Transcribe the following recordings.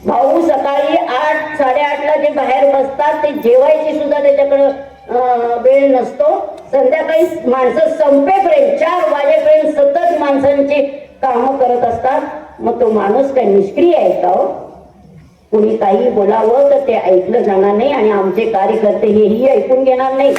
भाऊ सकाळी 8 8:30ला जे बाहेर बसतात ते जेवायची सुद्धा त्याच्याकडं वेळ नसतो. संध्याकाळी माणसं संपेपर्यंत 4 वाजेपर्यंत सतत माणसांची कामं करत असतात. मग तो माणूस काय निष्क्रिय आहे का हो? कुणी काही बोलावं तर ते ऐकलं जाणार नाही आणि आमचे कार्यकर्ते हेही ऐकून घेणार नाही.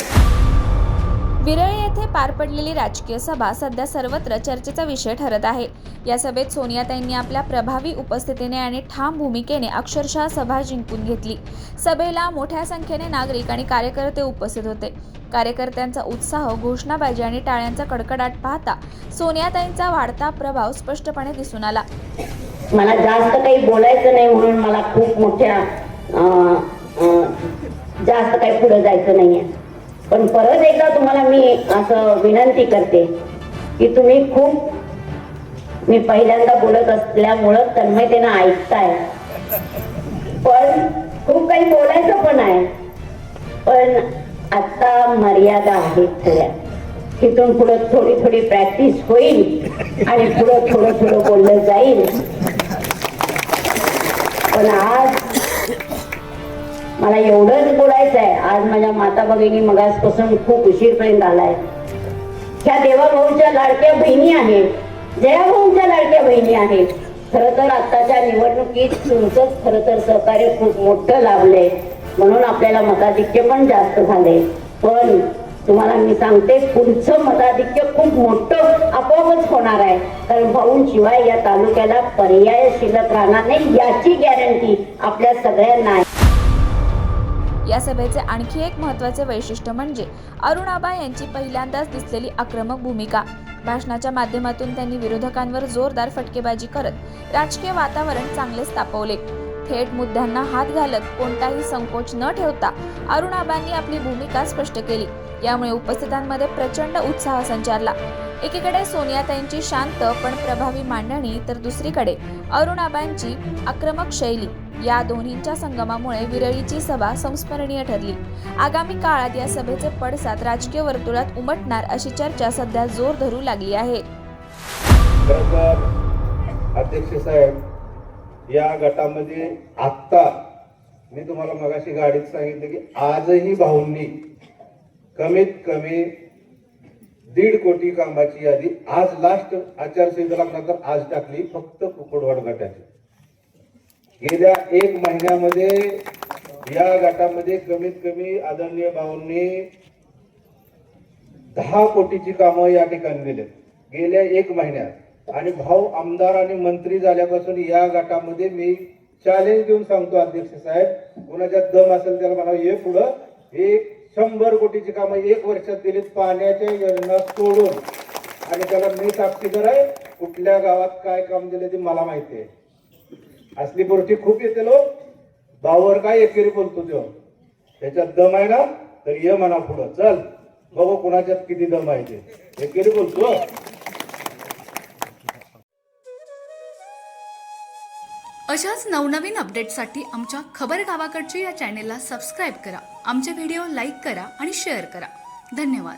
विरळी येथे पार पडलेली राजकीय सभा सध्या सर्वत्र चर्चेचा विषय ठरत आहे. या सभेत सोनियाताईंनी आपल्या प्रभावी उपस्थितीने आणि ठाम भूमिकेने अक्षरशः सभा जिंकून घेतली. सभेला मोठ्या संख्येने नागरिक आणि कार्यकर्ते उपस्थित होते. कार्यकर्त्यांचा उत्साह, घोषणाबाजी आणि टाळ्यांचा कडकडाट पाहता सोनियाताईंचा वाढता प्रभाव स्पष्टपणे दिसून आला. मला जास्त काही बोलायचं नाही म्हणून मला खूप मोठ्या जास्त काही पुढे जायचं नाहीये. पण परत एकदा तुम्हाला मी असं विनंती करते की तुम्ही मी पहिल्यांदा बोलत असल्यामुळं तन्मयतेनं ऐकताय, पण खूप काही बोलायचं पण आहे. पण आता मर्यादा आहेत थोड्या. तिथून पुढे थोडी थोडी प्रॅक्टिस होईल आणि पुढं थोडं बोललं जाईल. पण आज मला एवढंच बोलायचं आहे. आज माझ्या माता भगिनी मगासपासून खूप उशीरपर्यंत आलाय. ह्या देवाभाऊच्या लाडक्या बहिणी आहेत, जयाभाऊच्या लाडक्या बहिणी आहेत. खरं तर आताच्या निवडणुकीत तुमचंच खरं तर सहकार्य खूप मोठं लाभलंय, म्हणून आपल्याला मताधिक्य पण जास्त झाले. पण तुम्हाला मी सांगते, पुढचं मताधिक्य खूप मोठं आपोआपच होणार आहे. कारण भाऊंशिवाय या तालुक्याला पर्याय शिल्लक राहणार नाही, याची गॅरंटी आपल्या सगळ्यांना आहे. या सभेचे आणखी एक महत्त्वाचे वैशिष्ट्य म्हणजे अरुणाबा यांची पहिल्यांदाच दिसलेली आक्रमक भूमिका. भाषणाच्या माध्यमातून त्यांनी विरोधकांवर जोरदार फटकेबाजी करत राजकीय वातावरण चांगलेच तापवले. थेट मुद्द्यांना हात घालत कोणताही संकोच न ठेवता अरुणाबांनी आपली भूमिका स्पष्ट केली. यामुळे उपस्थितांमध्ये प्रचंड उत्साह संचारला. एकीकडे सोनियाताईंची शांत पण प्रभावी मांडणी, तर दुसरीकडे अरुणाबांची आक्रमक शैली, या दोन्हींच्या संगमामुळे विरळीची सभा संस्मरणीय ठरली. आगामी काळात या सभेचे पडसाद राजकीय वर्तुळात उमटणार अशी चर्चा सध्या जोर धरू लागली आहे. अध्यक्ष साहेब, या गटामध्ये आत्ता मी तुम्हाला मगाशी गाडीत सांगितलं की आजही भाऊंनी कमीत कमी 1.5 कोटी कामाची यादी आज लास्ट आचारसंहिता नंतर आज टाकली, फक्त कुकुडवाड गटाची. गेल्या 1 महिन्यामध्ये या गटामध्ये कमीत कमी आदरणीय भाऊंनी 10 कोटीची कामं या ठिकाणी दिलेत गेल्या 1 महिन्यात. आणि भाऊ आमदार आणि मंत्री झाल्यापासून या गटामध्ये मी चॅलेंज देऊन सांगतो अध्यक्ष साहेब, कोणाच्यात दम असेल त्याला म्हणा, हे पुढं 100 कोटीची कामं 1 वर्षात दिलीत, पाण्याच्या योजना सोडून. आणि त्याला मी साक्षीदार आहे, कुठल्या गावात काय काम दिले ते मला माहिती आहे. असली गोष्टी खूप येते लोक, भाऊवर काय एकेरी बोलतो तो, त्याच्यात दम आहे ना तर ये म्हणा पुढं, चल बघू कुणाच्यात किती दम आहे ते, एकेरी बोलतो. अशाच नवनवीन अपडेटसाठी आमच्या खबर गावाकडची या चॅनेलला सबस्क्राईब करा. आमचे व्हिडिओ लाईक करा आणि शेअर करा. धन्यवाद.